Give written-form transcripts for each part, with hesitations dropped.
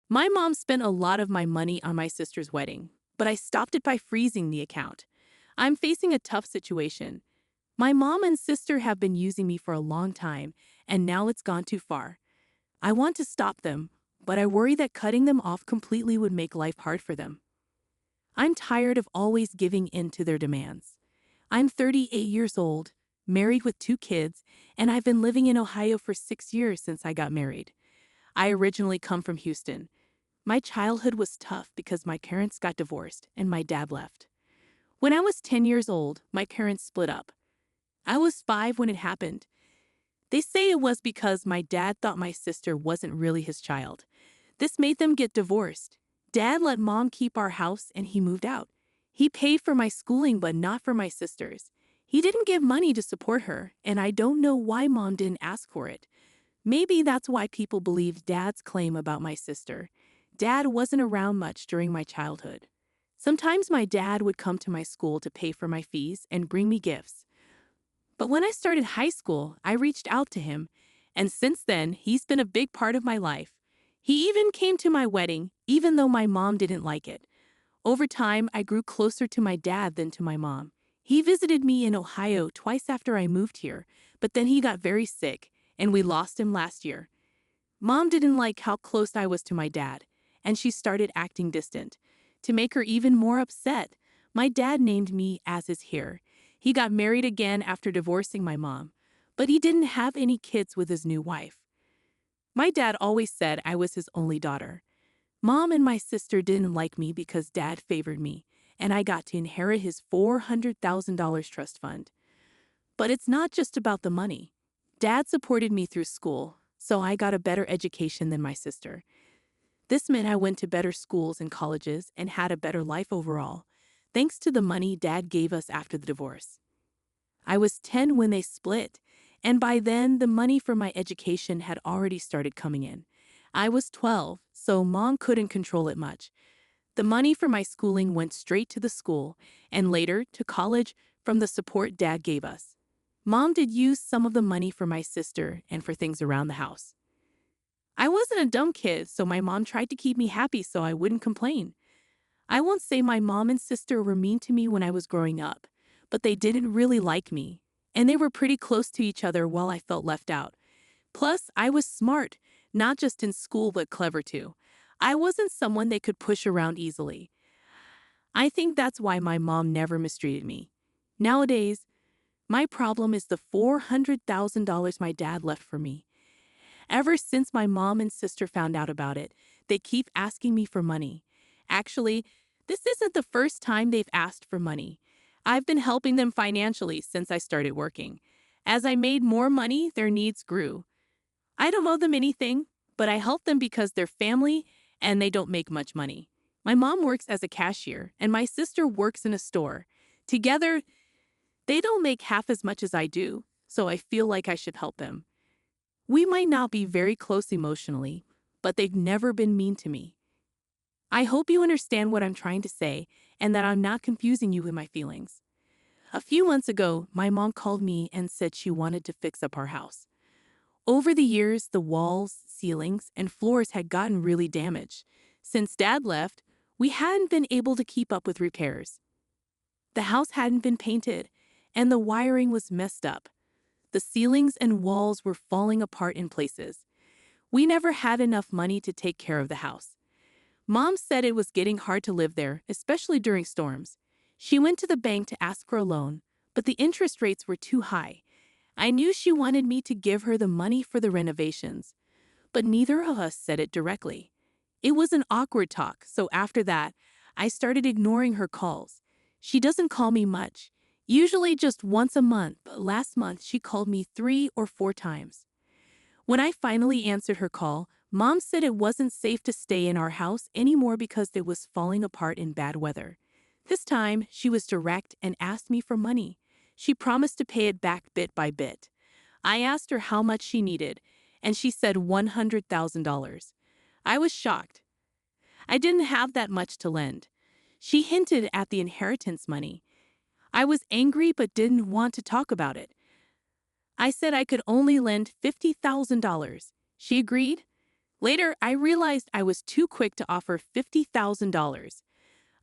My mom spent a lot of my money on my sister's wedding, but I stopped it by freezing the account. I'm facing a tough situation. My mom and sister have been using me for a long time, and now it's gone too far. I want to stop them, but I worry that cutting them off completely would make life hard for them. I'm tired of always giving in to their demands. I'm 38 years old, married with 2 kids, and I've been living in Ohio for 6 years since I got married. I originally come from Houston. My childhood was tough because my parents got divorced and my dad left. When I was 10 years old, my parents split up. I was 5 when it happened. They say it was because my dad thought my sister wasn't really his child. This made them get divorced. Dad let mom keep our house and he moved out. He paid for my schooling but not for my sister's. He didn't give money to support her, and I don't know why mom didn't ask for it. Maybe that's why people believe dad's claim about my sister. Dad wasn't around much during my childhood. Sometimes my dad would come to my school to pay for my fees and bring me gifts. But when I started high school, I reached out to him, and since then, he's been a big part of my life. He even came to my wedding, even though my mom didn't like it. Over time, I grew closer to my dad than to my mom. He visited me in Ohio twice after I moved here, but then he got very sick, and we lost him last year. Mom didn't like how close I was to my dad, and she started acting distant. To make her even more upset, my dad named me as his heir. He got married again after divorcing my mom, but he didn't have any kids with his new wife. My dad always said I was his only daughter. Mom and my sister didn't like me because dad favored me, and I got to inherit his $400,000 trust fund. But it's not just about the money. Dad supported me through school, so I got a better education than my sister. This meant I went to better schools and colleges and had a better life overall, thanks to the money Dad gave us after the divorce. I was 10 when they split, and by then the money for my education had already started coming in. I was 12, so Mom couldn't control it much. The money for my schooling went straight to the school, and later to college from the support Dad gave us. Mom did use some of the money for my sister and for things around the house. I wasn't a dumb kid, so my mom tried to keep me happy so I wouldn't complain. I won't say my mom and sister were mean to me when I was growing up, but they didn't really like me, and they were pretty close to each other while I felt left out. Plus, I was smart, not just in school but clever too. I wasn't someone they could push around easily. I think that's why my mom never mistreated me. Nowadays, my problem is the $400,000 my dad left for me. Ever since my mom and sister found out about it, they keep asking me for money. Actually, this isn't the first time they've asked for money. I've been helping them financially since I started working. As I made more money, their needs grew. I don't owe them anything, but I help them because they're family and they don't make much money. My mom works as a cashier and my sister works in a store. Together, they don't make half as much as I do, so I feel like I should help them. We might not be very close emotionally, but they've never been mean to me. I hope you understand what I'm trying to say and that I'm not confusing you with my feelings. A few months ago, my mom called me and said she wanted to fix up our house. Over the years, the walls, ceilings, and floors had gotten really damaged. Since Dad left, we hadn't been able to keep up with repairs. The house hadn't been painted, and the wiring was messed up. The ceilings and walls were falling apart in places. We never had enough money to take care of the house. Mom said it was getting hard to live there, especially during storms. She went to the bank to ask for a loan, but the interest rates were too high. I knew she wanted me to give her the money for the renovations, but neither of us said it directly. It was an awkward talk, so after that, I started ignoring her calls. She doesn't call me much, usually just once a month, but last month she called me 3 or 4 times. When I finally answered her call, Mom said it wasn't safe to stay in our house anymore because it was falling apart in bad weather. This time, she was direct and asked me for money. She promised to pay it back bit by bit. I asked her how much she needed, and she said $100,000. I was shocked. I didn't have that much to lend. She hinted at the inheritance money. I was angry but didn't want to talk about it. I said I could only lend $50,000. She agreed. Later, I realized I was too quick to offer $50,000.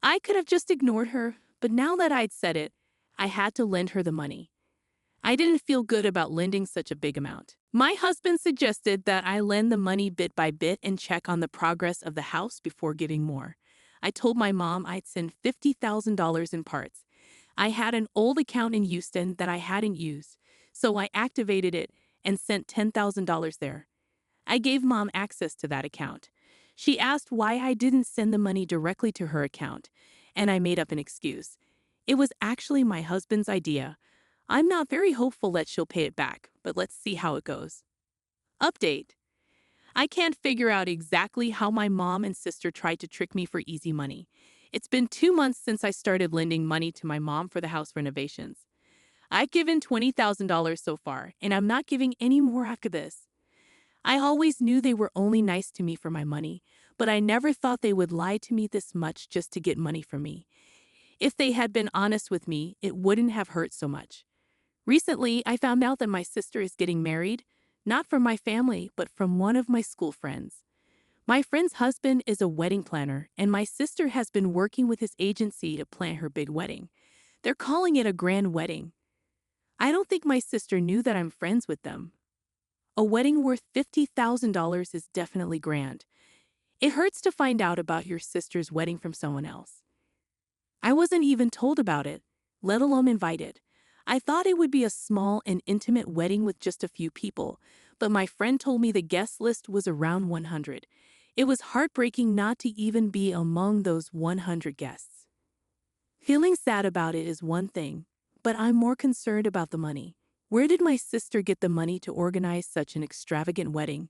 I could have just ignored her, but now that I'd said it, I had to lend her the money. I didn't feel good about lending such a big amount. My husband suggested that I lend the money bit by bit and check on the progress of the house before giving more. I told my mom I'd send $50,000 in parts. I had an old account in Houston that I hadn't used, so I activated it and sent $10,000 there. I gave Mom access to that account. She asked why I didn't send the money directly to her account, and I made up an excuse. It was actually my husband's idea. I'm not very hopeful that she'll pay it back, but let's see how it goes. Update. I can't figure out exactly how my mom and sister tried to trick me for easy money. It's been 2 months since I started lending money to my mom for the house renovations. I've given $20,000 so far, and I'm not giving any more after this. I always knew they were only nice to me for my money, but I never thought they would lie to me this much just to get money from me. If they had been honest with me, it wouldn't have hurt so much. Recently, I found out that my sister is getting married, not from my family, but from one of my school friends. My friend's husband is a wedding planner, and my sister has been working with his agency to plan her big wedding. They're calling it a grand wedding. I don't think my sister knew that I'm friends with them. A wedding worth $50,000 is definitely grand. It hurts to find out about your sister's wedding from someone else. I wasn't even told about it, let alone invited. I thought it would be a small and intimate wedding with just a few people, but my friend told me the guest list was around 100. It was heartbreaking not to even be among those 100 guests. Feeling sad about it is one thing, but I'm more concerned about the money. Where did my sister get the money to organize such an extravagant wedding?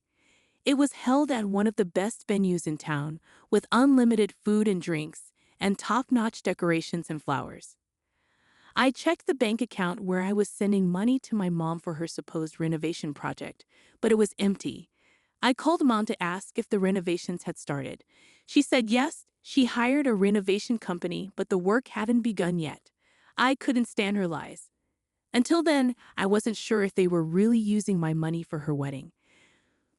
It was held at one of the best venues in town, with unlimited food and drinks, and top-notch decorations and flowers. I checked the bank account where I was sending money to my mom for her supposed renovation project, but it was empty. I called Mom to ask if the renovations had started. She said yes, she hired a renovation company, but the work hadn't begun yet. I couldn't stand her lies. Until then, I wasn't sure if they were really using my money for her wedding.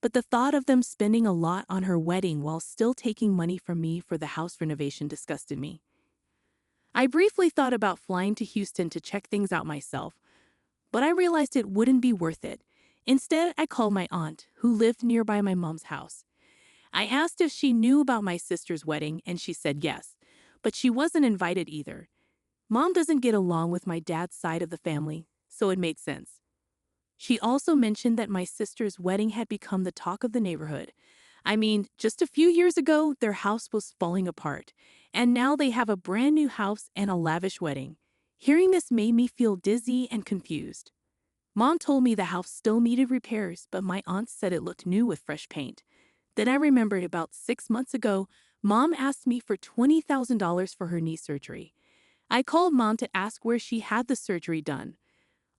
But the thought of them spending a lot on her wedding while still taking money from me for the house renovation disgusted me. I briefly thought about flying to Houston to check things out myself, but I realized it wouldn't be worth it. Instead, I called my aunt, who lived nearby my mom's house. I asked if she knew about my sister's wedding, and she said yes, but she wasn't invited either. Mom doesn't get along with my dad's side of the family, so it made sense. She also mentioned that my sister's wedding had become the talk of the neighborhood. I mean, just a few years ago, their house was falling apart, and now they have a brand new house and a lavish wedding. Hearing this made me feel dizzy and confused. Mom told me the house still needed repairs, but my aunt said it looked new with fresh paint. Then I remembered about 6 months ago, Mom asked me for $20,000 for her knee surgery. I called Mom to ask where she had the surgery done.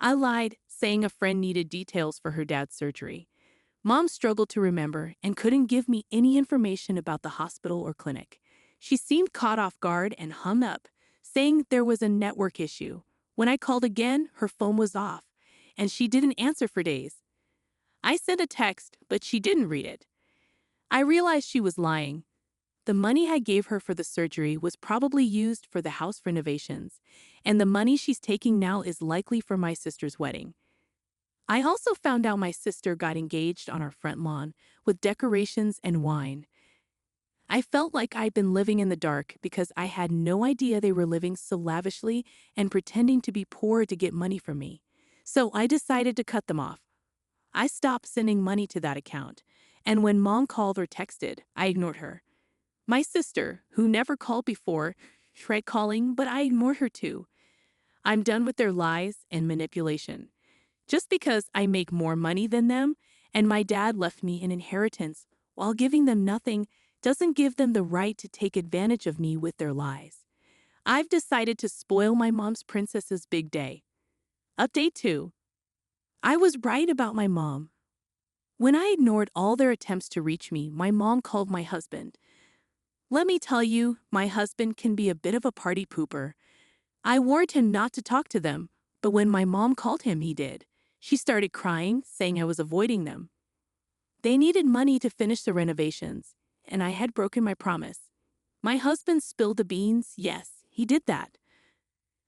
I lied, saying a friend needed details for her dad's surgery. Mom struggled to remember and couldn't give me any information about the hospital or clinic. She seemed caught off guard and hung up, saying there was a network issue. When I called again, her phone was off, and she didn't answer for days. I sent a text, but she didn't read it. I realized she was lying. The money I gave her for the surgery was probably used for the house renovations, and the money she's taking now is likely for my sister's wedding. I also found out my sister got engaged on our front lawn with decorations and wine. I felt like I'd been living in the dark because I had no idea they were living so lavishly and pretending to be poor to get money from me. So I decided to cut them off. I stopped sending money to that account, and when Mom called or texted, I ignored her. My sister, who never called before, tried calling, but I ignored her too. I'm done with their lies and manipulation. Just because I make more money than them, and my dad left me an inheritance while giving them nothing, doesn't give them the right to take advantage of me with their lies. I've decided to spoil my mom's princess's big day. Update 2. I was right about my mom. When I ignored all their attempts to reach me, my mom called my husband. Let me tell you, my husband can be a bit of a party pooper. I warned him not to talk to them, but when my mom called him, he did. She started crying, saying I was avoiding them. They needed money to finish the renovations, and I had broken my promise. My husband spilled the beans. Yes, he did that.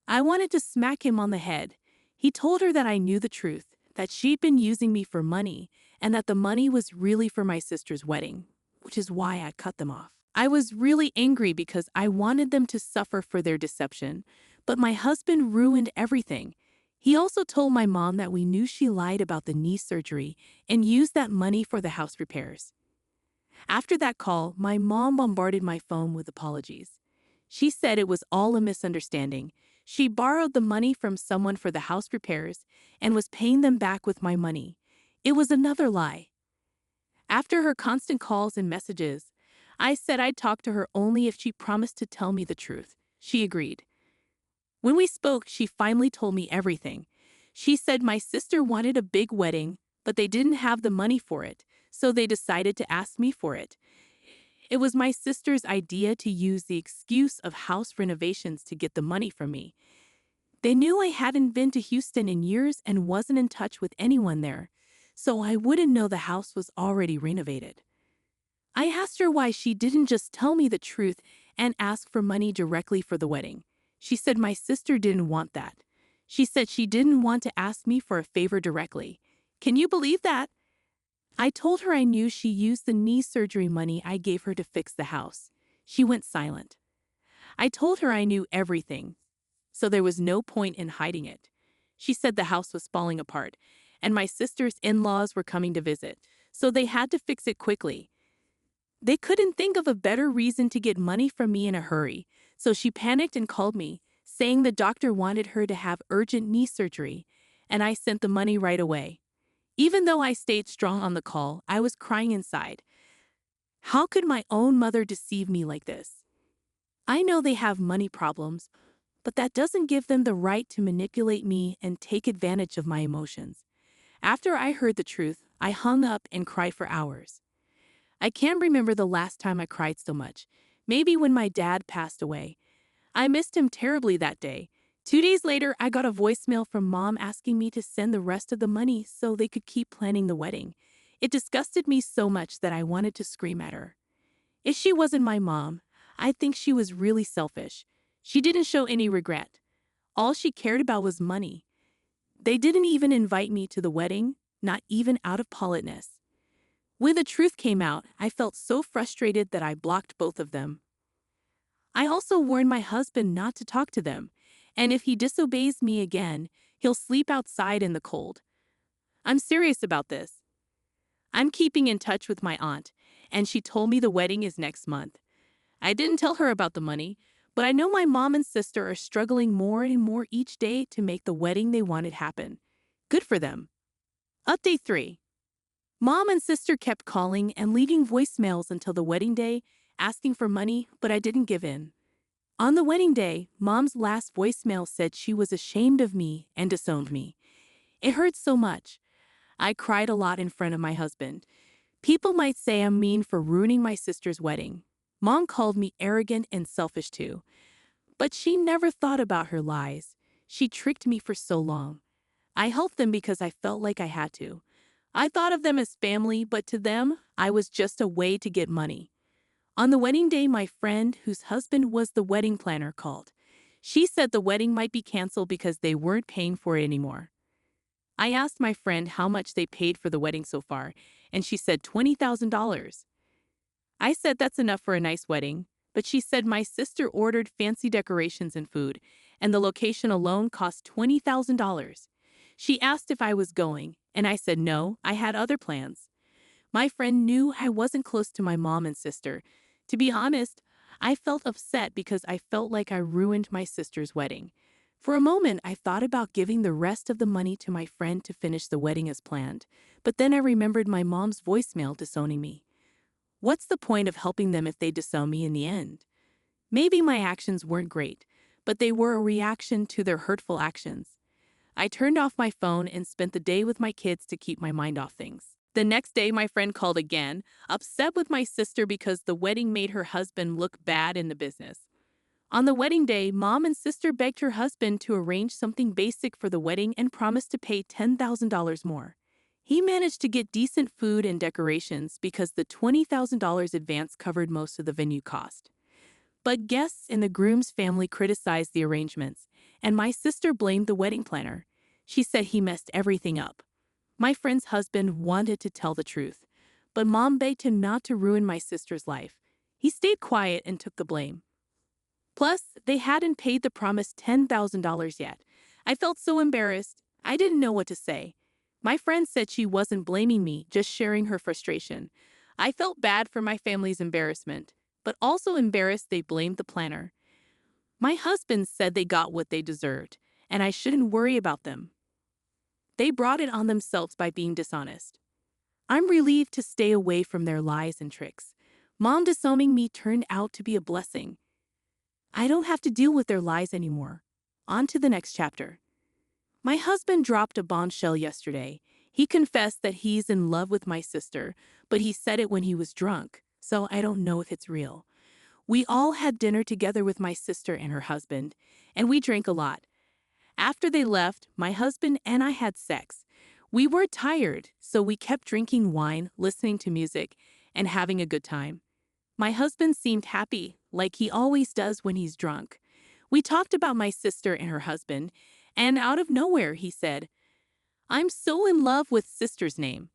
I wanted to smack him on the head. He told her that I knew the truth, that she'd been using me for money, and that the money was really for my sister's wedding, which is why I cut them off. I was really angry because I wanted them to suffer for their deception, but my husband ruined everything. He also told my mom that we knew she lied about the knee surgery and used that money for the house repairs. After that call, my mom bombarded my phone with apologies. She said it was all a misunderstanding. She borrowed the money from someone for the house repairs and was paying them back with my money. It was another lie. After her constant calls and messages, I said I'd talk to her only if she promised to tell me the truth. She agreed. When we spoke, she finally told me everything. She said my sister wanted a big wedding, but they didn't have the money for it, so they decided to ask me for it. It was my sister's idea to use the excuse of house renovations to get the money from me. They knew I hadn't been to Houston in years and wasn't in touch with anyone there, so I wouldn't know the house was already renovated. I asked her why she didn't just tell me the truth and ask for money directly for the wedding. She said my sister didn't want that. She said she didn't want to ask me for a favor directly. Can you believe that? I told her I knew she used the knee surgery money I gave her to fix the house. She went silent. I told her I knew everything, so there was no point in hiding it. She said the house was falling apart, and my sister's in-laws were coming to visit, so they had to fix it quickly. They couldn't think of a better reason to get money from me in a hurry, so she panicked and called me, saying the doctor wanted her to have urgent knee surgery, and I sent the money right away. Even though I stayed strong on the call, I was crying inside. How could my own mother deceive me like this? I know they have money problems, but that doesn't give them the right to manipulate me and take advantage of my emotions. After I heard the truth, I hung up and cried for hours. I can't remember the last time I cried so much. Maybe when my dad passed away. I missed him terribly that day. 2 days later, I got a voicemail from Mom asking me to send the rest of the money so they could keep planning the wedding. It disgusted me so much that I wanted to scream at her. If she wasn't my mom, I think she was really selfish. She didn't show any regret. All she cared about was money. They didn't even invite me to the wedding, not even out of politeness. When the truth came out, I felt so frustrated that I blocked both of them. I also warned my husband not to talk to them, and if he disobeys me again, he'll sleep outside in the cold. I'm serious about this. I'm keeping in touch with my aunt, and she told me the wedding is next month. I didn't tell her about the money, but I know my mom and sister are struggling more and more each day to make the wedding they wanted happen. Good for them. Update 3. Mom and sister kept calling and leaving voicemails until the wedding day, asking for money, but I didn't give in. On the wedding day, Mom's last voicemail said she was ashamed of me and disowned me. It hurt so much. I cried a lot in front of my husband. People might say I'm mean for ruining my sister's wedding. Mom called me arrogant and selfish too. But she never thought about her lies. She tricked me for so long. I helped them because I felt like I had to. I thought of them as family, but to them, I was just a way to get money. On the wedding day, my friend, whose husband was the wedding planner, called. She said the wedding might be canceled because they weren't paying for it anymore. I asked my friend how much they paid for the wedding so far, and she said $20,000. I said that's enough for a nice wedding, but she said my sister ordered fancy decorations and food, and the location alone cost $20,000. She asked if I was going, and I said no, I had other plans. My friend knew I wasn't close to my mom and sister. To be honest, I felt upset because I felt like I ruined my sister's wedding. For a moment, I thought about giving the rest of the money to my friend to finish the wedding as planned, but then I remembered my mom's voicemail disowning me. What's the point of helping them if they disown me in the end? Maybe my actions weren't great, but they were a reaction to their hurtful actions. I turned off my phone and spent the day with my kids to keep my mind off things. The next day, my friend called again, upset with my sister because the wedding made her husband look bad in the business. On the wedding day, Mom and sister begged her husband to arrange something basic for the wedding and promised to pay $10,000 more. He managed to get decent food and decorations because the $20,000 advance covered most of the venue cost. But guests and the groom's family criticized the arrangements, and my sister blamed the wedding planner. She said he messed everything up. My friend's husband wanted to tell the truth, but Mom begged him not to ruin my sister's life. He stayed quiet and took the blame. Plus, they hadn't paid the promised $10,000 yet. I felt so embarrassed. I didn't know what to say. My friend said she wasn't blaming me, just sharing her frustration. I felt bad for my family's embarrassment, but also embarrassed they blamed the planner. My husband said they got what they deserved, and I shouldn't worry about them. They brought it on themselves by being dishonest. I'm relieved to stay away from their lies and tricks. Mom disowning me turned out to be a blessing. I don't have to deal with their lies anymore. On to the next chapter. My husband dropped a bombshell yesterday. He confessed that he's in love with my sister, but he said it when he was drunk, so I don't know if it's real. We all had dinner together with my sister and her husband, and we drank a lot. After they left, my husband and I had sex. We were tired, so we kept drinking wine, listening to music, and having a good time. My husband seemed happy, like he always does when he's drunk. We talked about my sister and her husband, and out of nowhere he said, "I'm so in love with sister's name."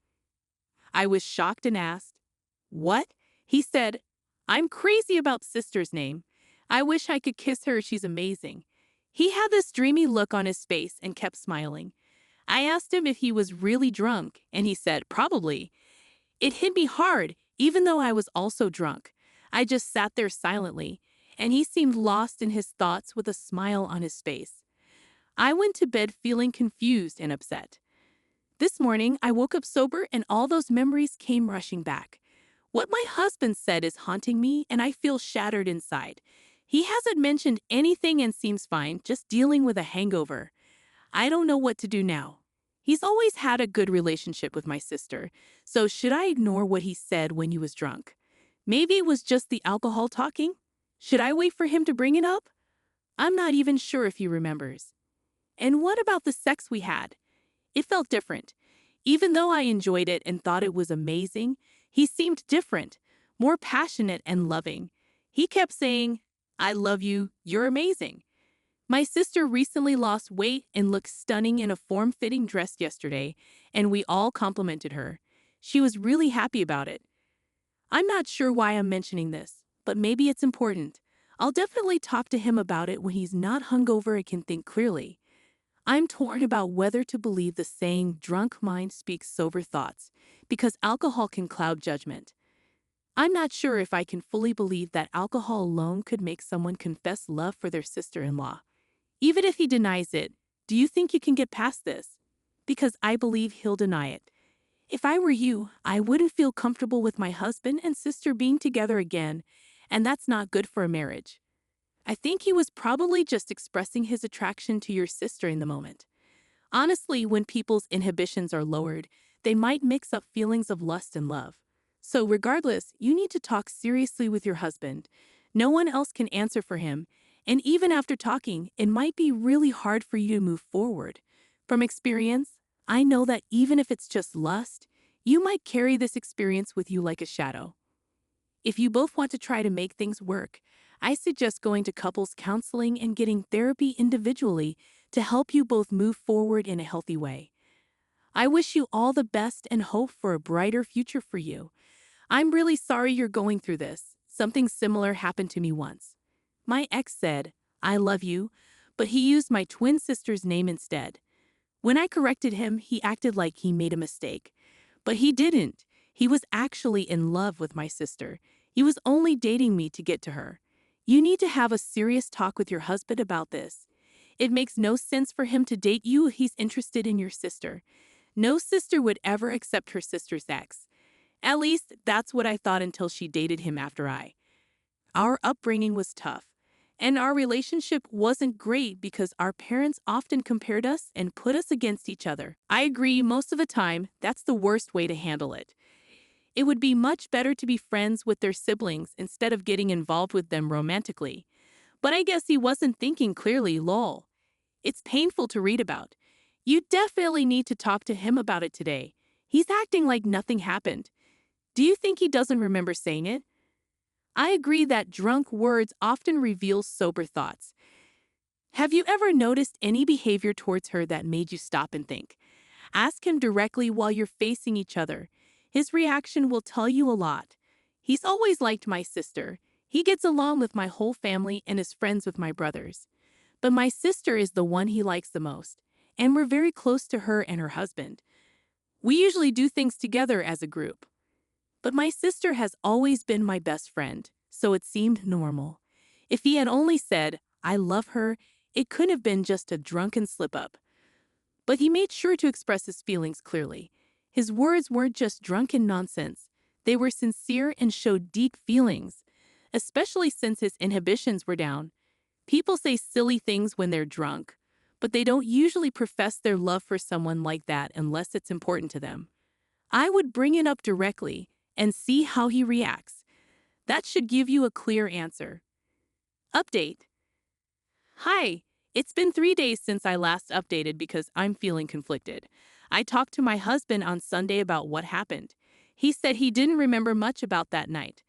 I was shocked and asked, "What?" He said, "I'm crazy about sister's name. I wish I could kiss her, she's amazing." He had this dreamy look on his face and kept smiling. I asked him if he was really drunk, and he said, "Probably." It hit me hard, even though I was also drunk. I just sat there silently, and he seemed lost in his thoughts with a smile on his face. I went to bed feeling confused and upset. This morning, I woke up sober and all those memories came rushing back. What my husband said is haunting me, and I feel shattered inside. He hasn't mentioned anything and seems fine, just dealing with a hangover. I don't know what to do now. He's always had a good relationship with my sister, so should I ignore what he said when he was drunk? Maybe it was just the alcohol talking? Should I wait for him to bring it up? I'm not even sure if he remembers. And what about the sex we had? It felt different. Even though I enjoyed it and thought it was amazing, he seemed different, more passionate and loving. He kept saying, "I love you, you're amazing." My sister recently lost weight and looked stunning in a form-fitting dress yesterday, and we all complimented her. She was really happy about it. I'm not sure why I'm mentioning this, but maybe it's important. I'll definitely talk to him about it when he's not hungover and can think clearly. I'm torn about whether to believe the saying, "drunk mind speaks sober thoughts," because alcohol can cloud judgment. I'm not sure if I can fully believe that alcohol alone could make someone confess love for their sister-in-law. Even if he denies it, do you think you can get past this? Because I believe he'll deny it. If I were you, I wouldn't feel comfortable with my husband and sister being together again, and that's not good for a marriage. I think he was probably just expressing his attraction to your sister in the moment. Honestly, when people's inhibitions are lowered, they might mix up feelings of lust and love. So regardless, you need to talk seriously with your husband. No one else can answer for him, and even after talking, it might be really hard for you to move forward. From experience, I know that even if it's just lust, you might carry this experience with you like a shadow. If you both want to try to make things work, I suggest going to couples counseling and getting therapy individually to help you both move forward in a healthy way. I wish you all the best and hope for a brighter future for you. I'm really sorry you're going through this. Something similar happened to me once. My ex said, "I love you," but he used my twin sister's name instead. When I corrected him, he acted like he made a mistake. But he didn't. He was actually in love with my sister. He was only dating me to get to her. You need to have a serious talk with your husband about this. It makes no sense for him to date you if he's interested in your sister. No sister would ever accept her sister's ex. At least, that's what I thought until she dated him after I. Our upbringing was tough, and our relationship wasn't great because our parents often compared us and put us against each other. I agree, most of the time, that's the worst way to handle it. It would be much better to be friends with their siblings instead of getting involved with them romantically. But I guess he wasn't thinking clearly, lol. It's painful to read about. You definitely need to talk to him about it today. He's acting like nothing happened. Do you think he doesn't remember saying it? I agree that drunk words often reveal sober thoughts. Have you ever noticed any behavior towards her that made you stop and think? Ask him directly while you're facing each other. His reaction will tell you a lot. He's always liked my sister. He gets along with my whole family and is friends with my brothers. But my sister is the one he likes the most, and we're very close to her and her husband. We usually do things together as a group. But my sister has always been my best friend, so it seemed normal. If he had only said, "I love her," it couldn't have been just a drunken slip-up. But he made sure to express his feelings clearly. His words weren't just drunken nonsense. They were sincere and showed deep feelings, especially since his inhibitions were down. People say silly things when they're drunk, but they don't usually profess their love for someone like that unless it's important to them. I would bring it up directly and see how he reacts. That should give you a clear answer. Update. Hi, it's been 3 days since I last updated because I'm feeling conflicted. I talked to my husband on Sunday about what happened. He said he didn't remember much about that night,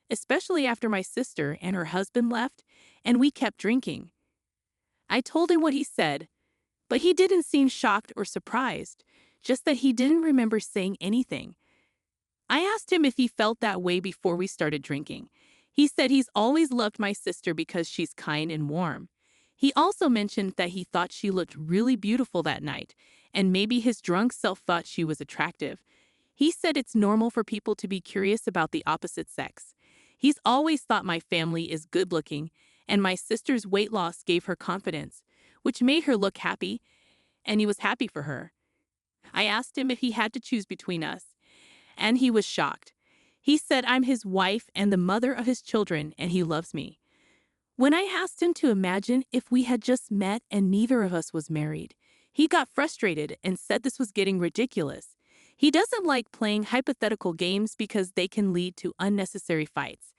especially after my sister and her husband left and we kept drinking. I told him what he said, but he didn't seem shocked or surprised, just that he didn't remember saying anything. I asked him if he felt that way before we started drinking. He said he's always loved my sister because she's kind and warm. He also mentioned that he thought she looked really beautiful that night, and maybe his drunk self thought she was attractive. He said it's normal for people to be curious about the opposite sex. He's always thought my family is good-looking, and my sister's weight loss gave her confidence, which made her look happy, and he was happy for her. I asked him if he had to choose between us, and he was shocked. He said I'm his wife and the mother of his children, and he loves me. When I asked him to imagine if we had just met and neither of us was married, he got frustrated and said this was getting ridiculous. He doesn't like playing hypothetical games because they can lead to unnecessary fights.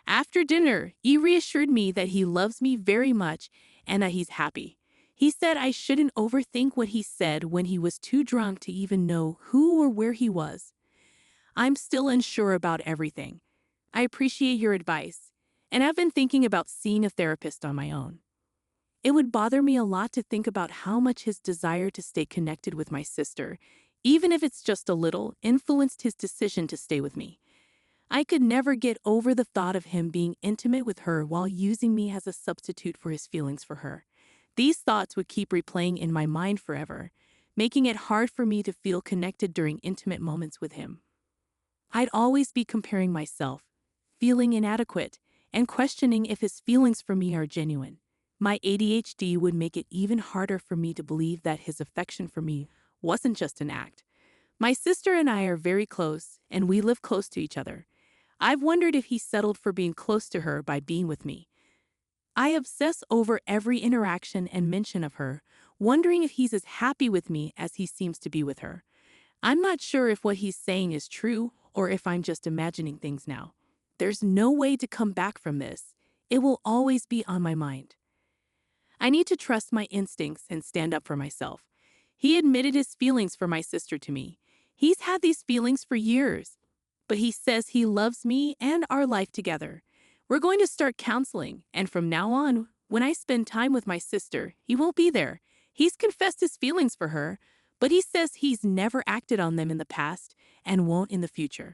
After dinner, he reassured me that he loves me very much and that he's happy. He said I shouldn't overthink what he said when he was too drunk to even know who or where he was. I'm still unsure about everything. I appreciate your advice, and I've been thinking about seeing a therapist on my own. It would bother me a lot to think about how much his desire to stay connected with my sister, even if it's just a little, influenced his decision to stay with me. I could never get over the thought of him being intimate with her while using me as a substitute for his feelings for her. These thoughts would keep replaying in my mind forever, making it hard for me to feel connected during intimate moments with him. I'd always be comparing myself, feeling inadequate, and questioning if his feelings for me are genuine. My ADHD would make it even harder for me to believe that his affection for me wasn't just an act. My sister and I are very close, and we live close to each other. I've wondered if he settled for being close to her by being with me. I obsess over every interaction and mention of her, wondering if he's as happy with me as he seems to be with her. I'm not sure if what he's saying is true or if I'm just imagining things now. There's no way to come back from this. It will always be on my mind. I need to trust my instincts and stand up for myself. He admitted his feelings for my sister to me. He's had these feelings for years, but he says he loves me and our life together. We're going to start counseling, and from now on, when I spend time with my sister, he won't be there. He's confessed his feelings for her, but he says he's never acted on them in the past and won't in the future.